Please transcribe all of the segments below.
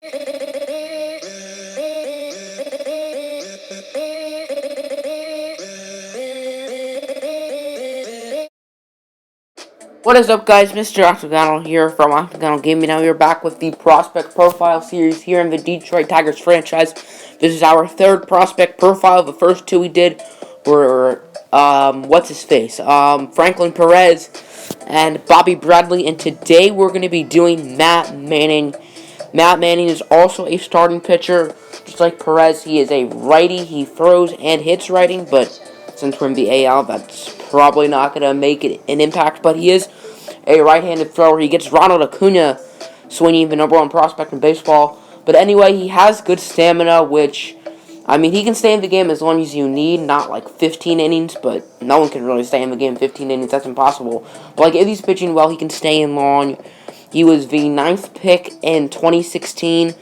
What is up, guys? Mr. Octagonal here from Octagonal Gaming. Now we're back with the Prospect Profile series here in the Detroit Tigers franchise. This is our third Prospect Profile. The first two we did were, Franklin Perez and Bobby Bradley. And today we're going to be doing Matt Manning. Matt Manning is also a starting pitcher. Just like Perez, he is a righty. He throws and hits righty, but since we're in the AL, that's probably not going to make an impact. But he is a right-handed thrower. He gets Ronald Acuna swinging, the number one prospect in baseball. But anyway, he has good stamina, which, I mean, he can stay in the game as long as you need, not like 15 innings, but no one can really stay in the game 15 innings. That's impossible. But like, if he's pitching well, he can stay in long. He was the 9th pick in 2016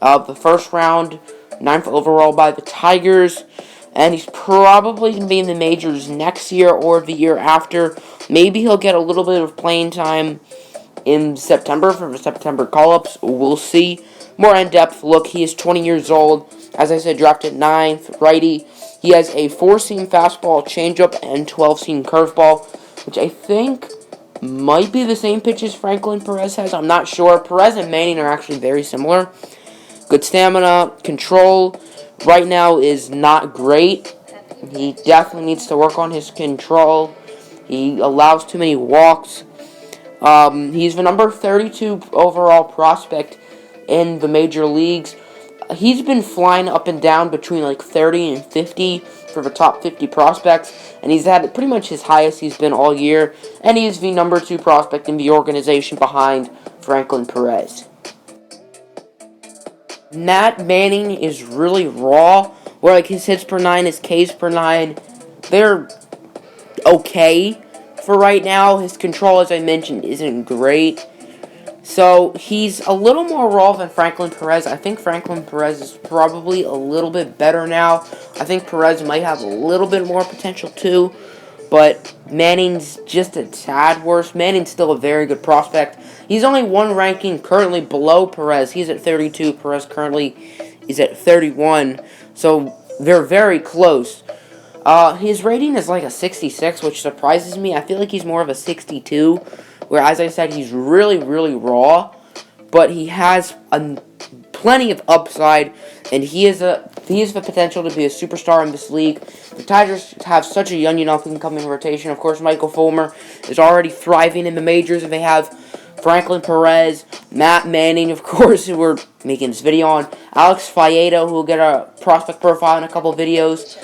of the first round, 9th overall by the Tigers. And he's probably going to be in the majors next year or the year after. Maybe he'll get a little bit of playing time in September for the September call-ups. We'll see. More in-depth look. He is 20 years old. As I said, drafted 9th, righty. He has a 4-seam fastball, changeup, and 12-seam curveball, which I think might be the same pitches Franklin Perez has. I'm not sure. Perez and Manning are actually very similar. Good stamina, control. Right now is not great. He definitely needs to work on his control. He allows too many walks. He's the number 32 overall prospect in the major leagues. He's been flying up and down between like 30 and 50 for the top 50 prospects, and he's had pretty much his highest he's been all year, and he's the number 2 prospect in the organization behind Franklin Perez. Matt Manning is really raw, where like his hits per 9, his Ks per 9, they're okay for right now. His control, as I mentioned, isn't great. So he's a little more raw than Franklin Perez. I think Franklin Perez is probably a little bit better now. I think Perez might have a little bit more potential too, but Manning's just a tad worse. Manning's still a very good prospect. He's only one ranking currently below Perez. He's at 32. Perez currently is at 31. So they're very close. His rating is like a 66, which surprises me. I feel like he's more of a 62, where, as I said, he's really, really raw, but he has plenty of upside, and he has the potential to be a superstar in this league. The Tigers have such a young up-and-coming rotation. Of course, Michael Fulmer is already thriving in the majors, and they have Franklin Perez, Matt Manning, of course, who we're making this video on, Alex Faedo, who will get a prospect profile in a couple videos,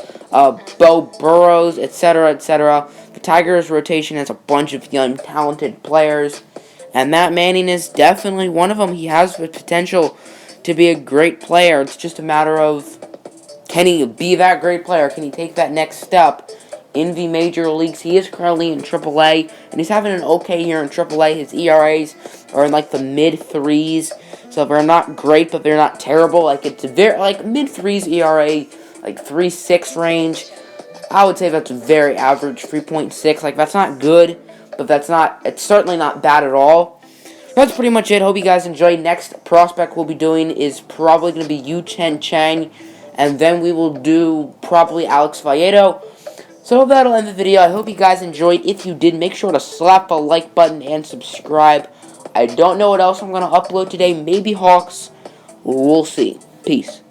Bo Burrows, etc., etc. The Tigers' rotation has a bunch of young, talented players, and Matt Manning is definitely one of them. He has the potential to be a great player. It's just a matter of, can he be that great player? Can he take that next step in the major leagues? He is currently in AAA, and he's having an okay year in AAA. His ERAs are in like the mid-3s, so they're not great, but they're not terrible. Like, it's very, like, mid-3s ERA, like 3.6 range. I would say that's very average, 3.6. Like, that's not good, but it's certainly not bad at all. That's pretty much it. Hope you guys enjoyed. Next prospect we'll be doing is probably going to be Yu Chen Chang, and then we will do probably Alex Faedo. So that'll end the video. I hope you guys enjoyed. If you did, make sure to slap the like button and subscribe. I don't know what else I'm going to upload today. Maybe Hawks. We'll see. Peace.